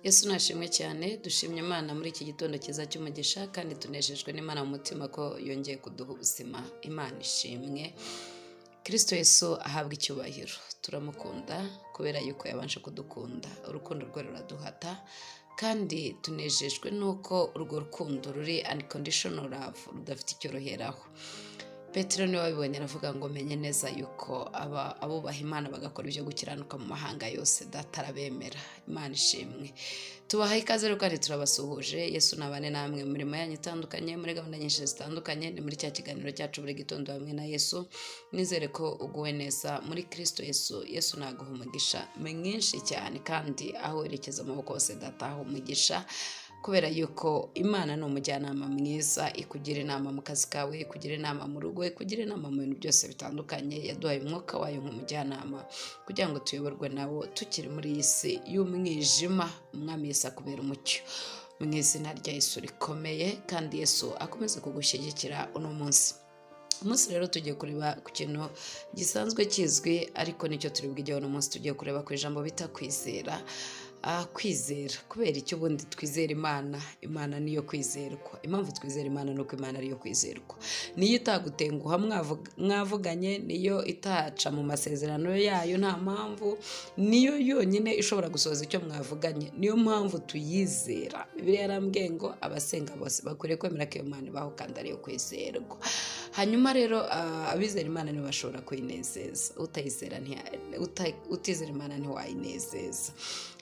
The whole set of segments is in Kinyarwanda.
Yesu nashimwe cyane, dushimye Imana muri iki gitondo cyiza cy'umugisha kandi tunejejwe n'Imana mu mutima ko yongeye kuduha ubuzima. Imana ishimwe. Kristo Yesu ahabwa icyubahiro. Turamukunda kubera yuko yabanje kudukunda. Urukundo rwe ruraduhata kandi tunejejwe nuko urwo rukundo ruri unconditional love, rudafite icyoroheraho. Petero niwe wabibonye aravuga ngo menye neza yuko abubaha Imana bagakora ibyo gukiranuka mu mahanga yose datarabemera. Imana ishimwe. Tubaha ikaze rero kandi turabasuhuje. Yesu nabane namwe mu mirimo yanyu itandukanye, muri gahunda nyinshi zitandukanye. Ni muri cya kiganiro cyacu Buri Gitondo Hamwe na Yesu. Nizere ko uguwe neza muri Kristo Yesu. Yesu naguha umugisha mwinshi cyane kandi aho werekeza amaboko hose dataha umugisha. Kubera yuko Imana ni umujyanama mwiza, ikugira inama mu kazi kawe, ikugira inama mu rugo, ikugira inama mu bintu byose bitandukanye. Yaduhaye umwuka wayo nk'umujyanama kugira ngo tuyoborwe nawo tukiri muri iyi si y'umwijima. Umwami Yesu akubera umucyo mu izina rya Yesu rikomeye, kandi Yesu akomeze kugushyigikira uno munsi. Umunsi rero tugiye kureba ku kintu gisanzwe kizwi, ariko nicyo turi bwigeho uno munsi. Tugiye kureba ku ijambo bita kwizera. Kwizera, kubera icyo ubundi twizera Imana. Imana niyo kwizerwa. Impamvu twizera Imana nuko Imana ariyo kwizerwa. Niyo itagutenguha mwavuganye, niyo itaca mu masezerano yayo nta mpamvu, niyo yonyine ishobora gusohoza icyo mwavuganye. Niyo mpamvu tuyizera. Bibiliya yarambwiye ngo abasenga bose bakwiriye kwemera ko iyo Mana ibaho kandi ariyo kwizerwa. Hanyuma rero abizera Imana nibo bashobora kuyinezeza. Utizera Imana ntiwayinezeza.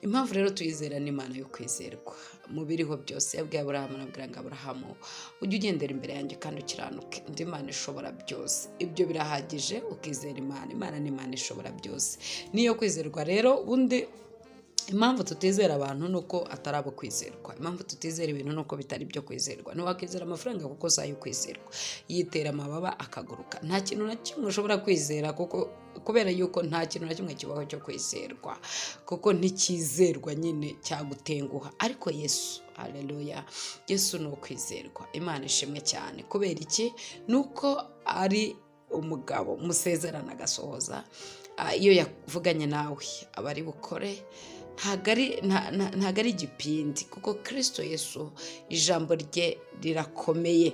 Impamvu rero tuyizera ni Imana yo kwizerwa. Mu biriho byose yabwiye Aburahamu, arabwira ngo Aburahamu, ujye ugendera imbere yanjye kandi ukiranuke. Ndi Imana ishobora byose. Ibyo birahagije ukizera Imana. Imana ni Imana ishobora byose. Niyo kwizerwa rero. Ubundi impamvu tutizera abantu nuko atari abo kwizerwa. Impamvu tutizera ibintu nuko bitari byo kwizerwa. Ntiwakwizera amafaranga kuko zayo kwizerwa. Yitera amababa akaguruka. Nta kintu na kimwe ushobora kwizera kubera yuko nta kintu na kimwe kibaho cyo kwizerwa, kuko ntikizerwa nyine cyagutenguha. Ariko Yesu, haleluya, Yesu ni ukwizerwa. Imana ishimwe cyane. Kubera iki? Nuko ari umugabo musezerana agasohoza. Iyo yavuganye nawe aba ari bukore. Ntago ari igipindi, kuko Kristo Yesu ijambo rye rirakomeye,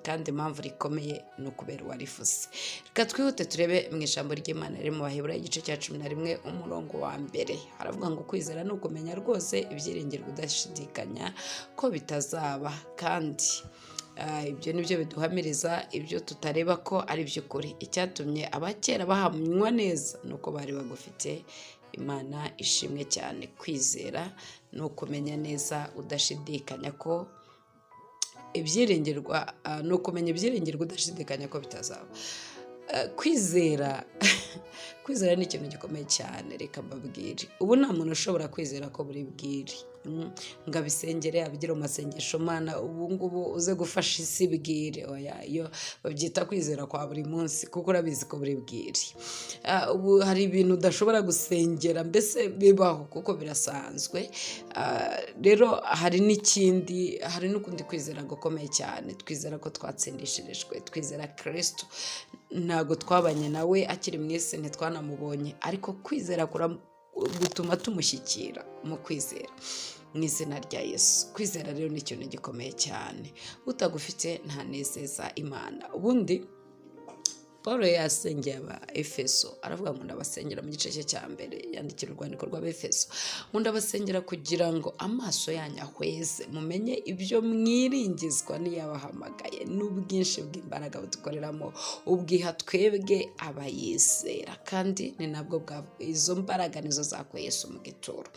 kandi impamvu rikomeye ni ukubera uwarivuze. Reka twihute turebe mu ijambo ry'Imana riri mu Baheburayo igice cya 11 umurongo wa mbere. Haravuga ngo kwizera ni ukumenya rwose ibyiringirwa udashidikanya ko bitazaba, kandi ibyo nibyo biduhamiriza ibyo tutareba ko ari by'ukuri. Icyatumye abakera bahamywa neza nuko bari bagufite. Imana ishimwe cyane. Kwizera ni ukumenya neza udashidikanya ko ibyiringirwa, ni ukumenya ibyiringirwa udashidikanya ko bitazaba. Kwizera ni ikintu gikomeye cyane. Reka mbabwire, ubu nta muntu ushobora kwizera ko buri bwiri ngo abisengere, abigira mu masengesho, Mana ubu ngubu uze gufasha isi bwire. Oya, iyo babyita kwizera kwa buri munsi, kuko urabizi ko buri bwiri. Ubu hari ibintu udashobora gusengera, mbese bibaho kuko birasanzwe. Rero hari n'ukundi kwizera gukomeye cyane. Twizera ko twatsindishirijwe. Twizera Kristo. Ntago twabanye nawe akiri mu isi, ntitwanamubonye, ariko kwizera gutuma tumushyikira mu kwizera mu izina rya Yesu. Kwizera rero ni ikintu gikomeye cyane. Utagufite ntanezeza Imana. Ubundi Paul yasengeye Efeso, aravuga ngo ndabasengera mu gice cye cya mbere, yandikira urwandiko rw'Abefeso, ngo ndabasengera kugira ngo amaso yanyu ahweze, mumenye ibyo mwiringizwa n'iyabahamagaye n'ubwinshi bw'imbaraga budukoreramo, ubwiha twebwe abayizera, kandi ni nabwo izo mbaraga nizo zakuye Yesu mu gituro.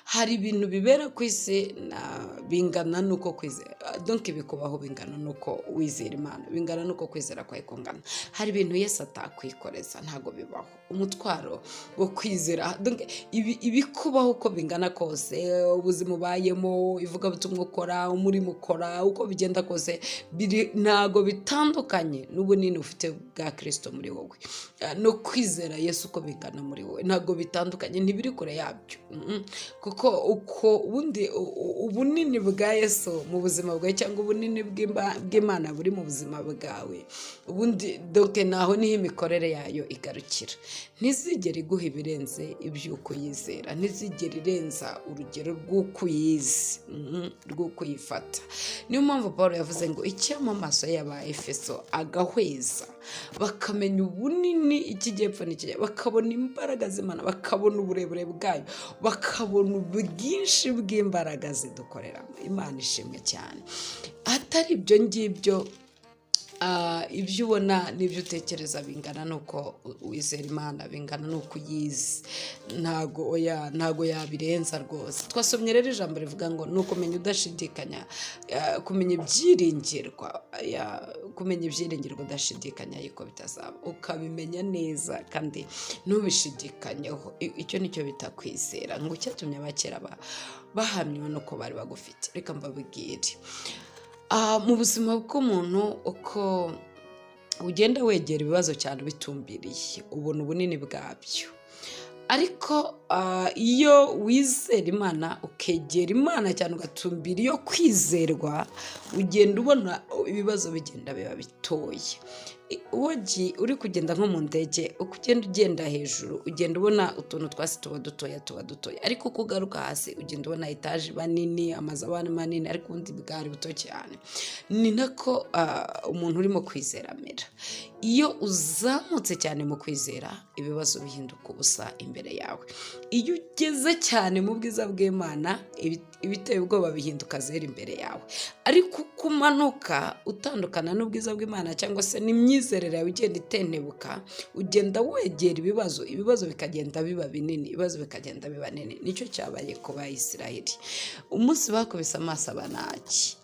Hari ibintu bibera ku isi bingana nuko kwizera, donc bikubaho bingana nuko wizera Imana, bingana nuko kwizera kwawe kungana. Hari ibintu Yesu atakwikoreza, ntago bibaho. Umutwaro wo kwizera, donc ibikubaho uko bingana kose, ubuzima ubayemo, ivugabutumwa ukora, umurimo ukora, uko bigenda kose, ntago bitandukanye n'ubunini ufite bwa Kristo muri wowe. No kwizera Yesu uko bingana muri wowe ntago bitandukanye, ntibiri kure yabyo. Kuko uko ubundi ubunini bwa Yesu mu buzima bwawe cyangwa ubunini bw'Imana buri mu buzima bwawe, ubundi doke naho niho imikorere yayo igarukira. Ntizigere iguha ibirenze iby'uko yizera, ntizigere irenza urugero rw'uko uyizi, rw'uko uyifata. Niyo mpamvu Paul yavuze ngo icyama amaso y'Abaefeso agahweza bakamenya ubunini ikijyepfo n'ikijya, bakabona imbaraga z'Imana, bakabona uburebure bwayo, bakabona ubwinshi bw'imbaraga zidukoreramo. Imana ishimwe cyane. Atari ibyo ngibyo, ibyo ubona n'ibyo utekereza bingana nuko wizera Imana, bingana nuko uyizi, ntago yabirenza rwose. Twasomye rero ijambo rivuga ngo ni ukumenya udashidikanya, kumenya ibyiringirwa udashidikanya yuko bitazaba, ukabimenya neza kandi ntubishidikanyeho. Icyo nicyo bita kwizera, ngo cyatumye abakera bahamywe nuko bari bagufite. Reka mbabwire, mu buzima bw'umuntu uko ugenda wegera ibibazo cyane bitumbiriye, ubona ubunini bwabyo. Ariko iyo wizera Imana, ukegera Imana cyane, ugatumbira iyo kwizerwa, ugenda ubona ibibazo bigenda biba bitoye. Uri kugenda nko mu ndege, uko ugenda hejuru ugenda ubona utuntu twasi tuba dutoya, ariko uko ugaruka hasi ugenda ubona etaje banini, amazu abana manini, ariko ubundi bwari buto cyane. Ni nako umuntu urimo kwizera amera. Iyo uzamutse cyane mu kwizera, ibibazo bihinduka ubusa imbere yawe. Iyo ugeze cyane mu bwiza bw'Imana, ibiteye ubwoba bihinduka zero imbere yawe. Ariko uko umanuka utandukana n'ubwiza bw'Imana cyangwa se n'imyizerere yawe igenda itentebuka, ugenda wegera ibibazo bikagenda biba binini, ibibazo bikagenda biba nini. Nicyo cyabaye ku Bayisiraheli. Umunsi bakubise amaso Abanaki,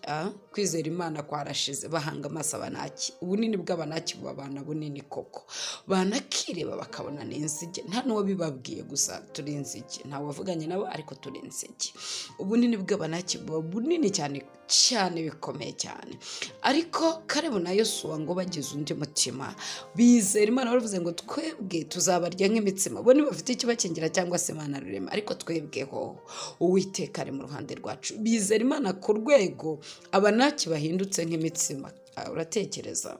kwizera Imana kwarashize, bahanga amaso Abanaki. Ubunini bw'Abanaki bubabana bunini koko, banakireba bakabona n'inzige. Nta n'uwo bibabwiye, gusa turi inzige. Ntawe wavuganye nabo, ariko turi inzige. Ubunini bw'Abanaki buba bunini cyane cyane, bikomeye cyane. Ariko Kalebu na Yosuwa ngo bagize undi mutima, bizera Imana, baravuze ngo twebwe tuzabarya nk'imitsima. Bo ntibafite ikibakingira cyangwa se Imana rurema, ariko twebweho Uwiteka ari mu ruhande rwacu. Bizera Imana ku rwego Abanaki bahindutse nk'imitsima. Uratekereza?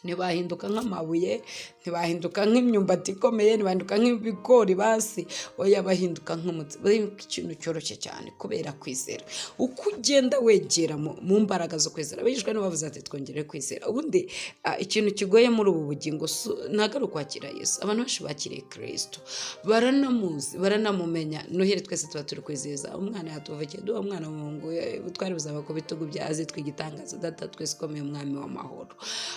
Ntibahinduka nk'amabuye, ntibahinduka nk'imyumbati ikomeye, ntibahinduka nk'ibigori basi, oya bahinduka nk'umutsima. Ikintu cyoroshye cyane kubera kwizera. Uko ugenda wegera mu mbaraga zo kwizera, abigishwa nibo bavuze ati twongere kwizera. Ubundi ikintu kigoye muri ubu bugingo ntabwo ari ukwakira Yesu. Abantu benshi bakiriye Kristo, baranamuzi, baranamumenya. Noheri twese tuba turi kwizihiza umwana yatuvukiye, duha umwana w'umuhungu, ubutware buzaba ku bitugu bye, azitwa igitangaza, data twese ukomeye, umwami w'amahoro.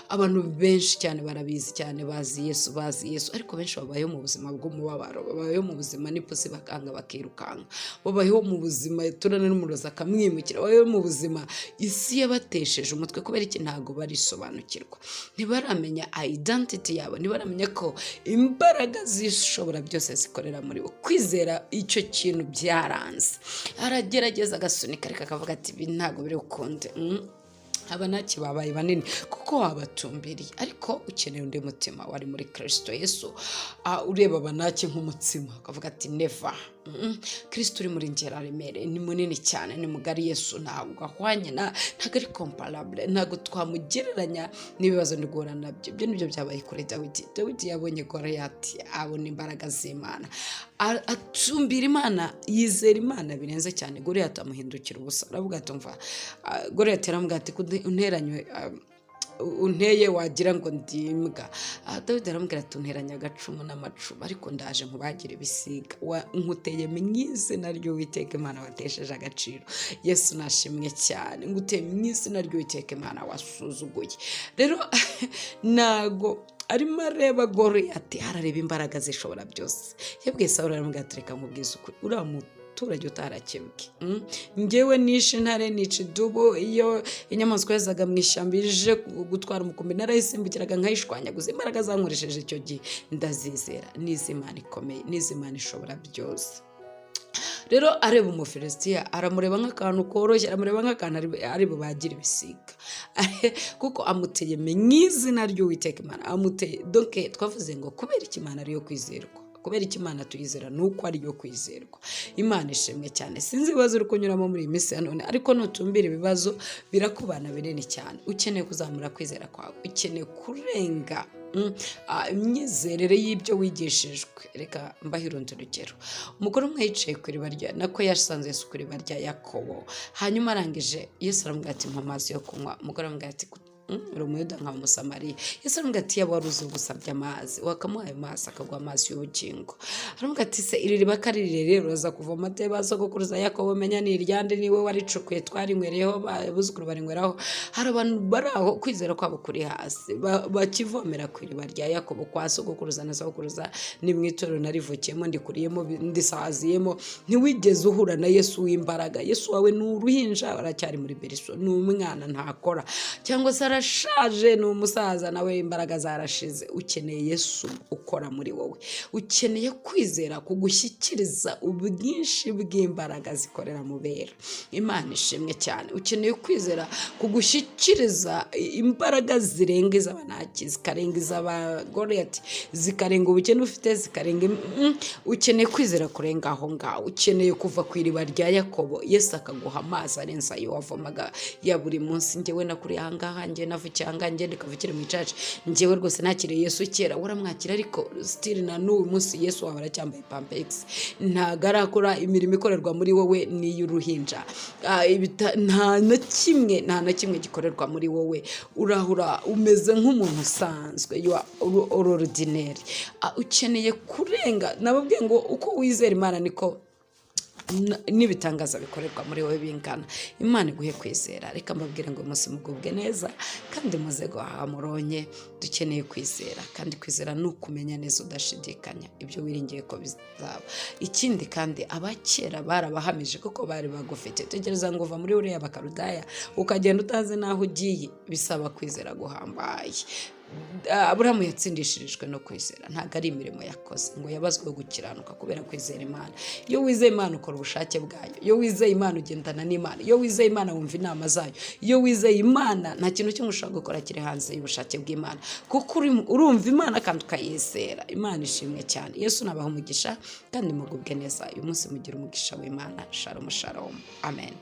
Abantu benshi cyane barabizi cyane, bazi Yesu, ariko benshi babayeho mu buzima bw'umubabaro, babayeho mu buzima n'ipusi bakanga bakirukanka, babayeho mu buzima turana n'umurozi akamwimukira, babayeho mu buzima isi yabatesheje umutwe. Kubera iki? Ntago barisobanukirwa, ntibaramenya identity yabo, ntibaramenya ko imbaraga zishobora byose zikorera muri bo. Kwizera icyo kintu byaranze, aragerageza agasunika, ariko akavuga ati ibi ntago biri ukunde. Abanaki babaye banini kuko wabatumbiriye, ariko ukeneye undi mutima wari muri Kristo Yesu. Ureba Abanaki nk'umutsima, akavuga ati never. Kristo uri muri ngera remere, ni munini cyane, ni mugari. Yesu ntabwo ahwanye, ntabwo ari comparable, ntabwo twamugereranya n'ibibazo ndigora nabyo. Ibyo nibyo byabaye kuri Dawidi yabonye Goliyati, abona imbaraga z'Imana, atumbira Imana, yizera Imana birenze cyane. Goliyati amuhindukira ubusa, aravuga ati umva, Goliyati aramubwira ati unteranywe unteye wagira ngo ndimbwa. Dawidi aramubwira ati unteranya agacumu n'amacumu, ariko ndaje nkubagire ibisiga, nkuteye mu izina ry'Uwiteka Imana watesheje agaciro. Yesu nashimwe cyane, nguteye mu izina ry'Uwiteka Imana wasuzuguye. Rero nago arimo areba Goliyati, arareba imbaraga zishobora byose. Yabwiye Sawuli aramubwira ati reka nkubwize ukuri, uriya muturage utarakebwe, njyewe nishe intare, nica idubu. Iyo inyamaswa yazaga mu ishyamba ije gutwara umukumbi, narayisimbukiraga nkayishwanyaguza. Imbaraga zankoresheje icyo gihe ndazizera, n'iz'Imana ikomeye, n'iz'Imana ishobora byose. Rero areba Umufilisitiya, aramureba nk'akantu koroshye, aramureba nk'akantu ari bubagira ibisiga, kuko amuteye mu izina ry'Uwiteka Imana, amuteye. Donc twavuze ngo kubera iki Imana ariyo kwizerwa, kubera icyo Imana tuyizera nuko ari yo kwizerwa. Imana ishimwe cyane. Sinzi ibibazo uri kunyuramo muri iyi minsi ya none, ariko nutumbira ibibazo birakubana binini cyane. Ukeneye kuzamura kwizera kwawe, ukeneye kurenga imyizerere y'ibyo wigishijwe. Reka mbahirundi urugero. Umugore umwe yicaye ku iriba rya nako yasanze Yesu ku iriba rya Yakobo, hanyuma arangije Yesu aramubwira ati mpa amazi yo kunywa. Umugore aramubwira ati uri umuyuda nkaba umusamariya. Yesu aramubwira ati yaba wari uzi gusabye amazi wakamuha ayo mazi akaguha amazi y'ubugingo. Aramubwira ati se iri riba ko ari rirerire uraza kuvoma ate basogokuruza Yakobo menya ni iryande niwe waricukuye twarinywereyeho abuzukuru barinyweraho. Hari abantu bari aho kwizera kwabo kuri hasi bakivomera ku iriba rya Yakobo kwa sogokuruza na sogokuruza ni mu itorero narivukiyemo ndikuriyemo ndisaziyemo. Ntiwigeze uhura na Yesu w'imbaraga. Yesu wawe ni uruhinja aracyari muri beriso, ni umwana ntakora, cyangwa se arashaje ni umusaza nawe imbaraga zarashize. Ukeneye Yesu ukora muri wowe. Ukeneye kwizera kugushyikiriza ubwinshi bw'imbaraga zikorera mu bera. Imana ishimwe cyane. Ukeneye kwizera kugushyikiriza imbaraga zirenga iz'abanaki, zikarenga iz'abagoriyati, zikarenga ubukene ufite, zikarenga ukeneye kwizera kurenga aho ngaho. Ukeneye kuva ku iriba rya Yakobo Yesu akaguha amazi arenze ayo wavomaga ya buri munsi. Njyewe nakuri ahangaha, njye navukiye ahangaha, njye ndikavukire mu icaca, njyewe rwose nakiriye Yesu kera. Waramwakira ariko still na n'uyu munsi Yesu wawe aracyambaye pampegisi, ntago arakora imirimo ikorerwa muri wowe n'iy'uruhinja. Nta na kimwe gikorerwa muri wowe. Urahura umeze nk'umuntu usanzwe, ordinary. Ukeneye kurenga. Nababwiye ngo uko wizera Imana niko n'ibitangaza bikorerwa muri wowe bingana. Imana iguhe kwizera. Reka mbabwire ngo umunsi mugubwe neza kandi muze guhaha muronke. Dukeneye kwizera, kandi kwizera ni ukumenya neza udashidikanya ibyo wiringiye ko bizaba. Ikindi kandi abakera barabahamije kuko bari bagufite. Tegereza ngo uva muri uriya bakarudaya ukagenda utazi naho ugiye, bisaba kwizera guhambaye. Aburahamu yatsindishirijwe no kwizera, ntago ari imirimo yakoze ngo yabazwe gukiranuka kubera kwizera Imana. Iyo wizeye Imana ukora ubushake bwayo. Iyo wizeye Imana ugendana n'Imana. Iyo wizeye Imana wumva inama zayo. Iyo wizeye Imana nta kintu kimwe ushobora gukora kiri hanze y'ubushake bw'Imana, kuko urumva Imana kandi ukayizera. Imana ishimwe cyane. Yesu nabaha umugisha kandi mugubwe neza. Uyu munsi mugira umugisha w'Imana. Shalom shalom. Amen.